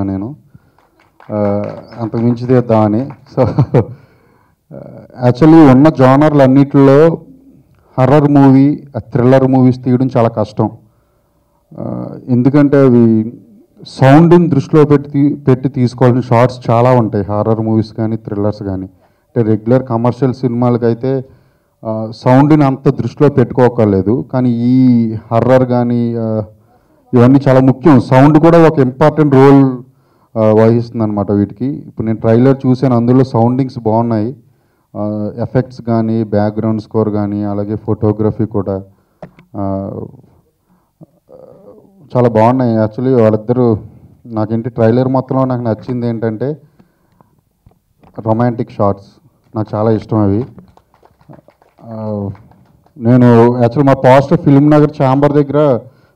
నేను అంతకుమించి తీద్దామని. సో యాక్చువల్లీ ఉన్న జానర్లు అన్నిటిలో హర్రర్ మూవీ, థ్రిల్లర్ మూవీస్ తీయడం చాలా కష్టం. ఎందుకంటే అవి సౌండ్ని దృష్టిలో పెట్టి తీసుకోవాల్సిన షార్ట్స్ చాలా ఉంటాయి, హారర్ మూవీస్ కానీ థ్రిల్లర్స్ కానీ. అంటే రెగ్యులర్ కమర్షియల్ సినిమాలకైతే సౌండ్ని అంత దృష్టిలో పెట్టుకోకర్లేదు, కానీ ఈ హర్రర్ కానీ ఇవన్నీ చాలా ముఖ్యం. సౌండ్ కూడా ఒక ఇంపార్టెంట్ రోల్ వహిస్తుంది అనమాట వీటికి. ఇప్పుడు నేను ట్రైలర్ చూసాను, అందులో సౌండింగ్స్ బాగున్నాయి, ఎఫెక్ట్స్ కానీ, బ్యాక్గ్రౌండ్ స్కోర్ కానీ, అలాగే ఫోటోగ్రఫీ కూడా చాలా బాగున్నాయి. యాక్చువల్లీ వాళ్ళిద్దరూ నాకేంటి ట్రైలర్ మొత్తంలో నాకు నచ్చింది ఏంటంటే రొమాంటిక్ షాట్స్, నాకు చాలా ఇష్టం అవి. నేను యాక్చువల్లీ మా పాస్టర్ ఫిల్మ్ నగర్ ఛాంబర్ దగ్గర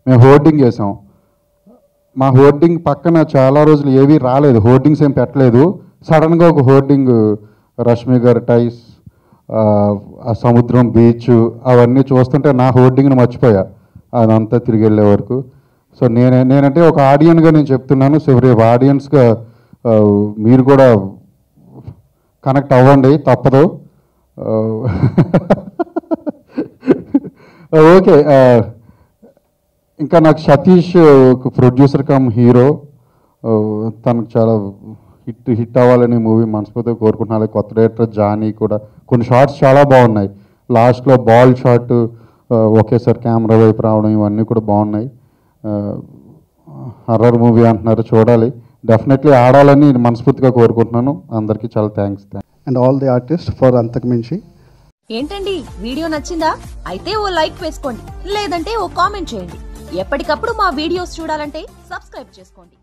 మేము హోర్డింగ్ వేసాం. మా హోర్డింగ్ పక్కన చాలా రోజులు ఏవి రాలేదు, హోర్డింగ్స్ ఏం పెట్టలేదు. సడన్గా ఒక హోర్డింగ్ రష్మి గారి టైస్, ఆ సముద్రం, బీచ్ అవన్నీ చూస్తుంటే నా హోర్డింగ్ని మర్చిపోయా అదంతా తిరిగి వెళ్ళే వరకు. సో నేనంటే ఒక ఆడియన్గా నేను చెప్తున్నాను, సో రేపు ఆడియన్స్గా మీరు కూడా కనెక్ట్ అవ్వండి, తప్పదు. ఓకే, ఇంకా నాకు సతీష్ ప్రొడ్యూసర్ కమ్ హీరో, తనకు చాలా హిట్ అవ్వాలని మూవీ మనస్ఫూర్తిగా కోరుకుంటున్నాను. కొత్త డైరెక్టర్ జానీ కూడా కొన్ని షార్ట్స్ చాలా బాగున్నాయి. లాస్ట్లో బాల్ షాట్ ఒకేసారి కెమెరా వైపు రావడం ఇవన్నీ కూడా బాగున్నాయి. హర్రర్ మూవీ అంటున్నారు, చూడాలి. డెఫినెట్లీ ఆడాలని మనస్ఫూర్తిగా కోరుకుంటున్నాను. అందరికీ చాలా thanks. And all the artist for అంతకుమించి. ఏంటండి, వీడియో నచ్చిందా? అయితే ఓ లైక్ వేసుకోండి, లేదంటే ఓ కామెంట్ చేయండి. ఎప్పటికప్పుడు మా వీడియోస్ చూడాలంటే సబ్స్క్రైబ్ చేసుకోండి.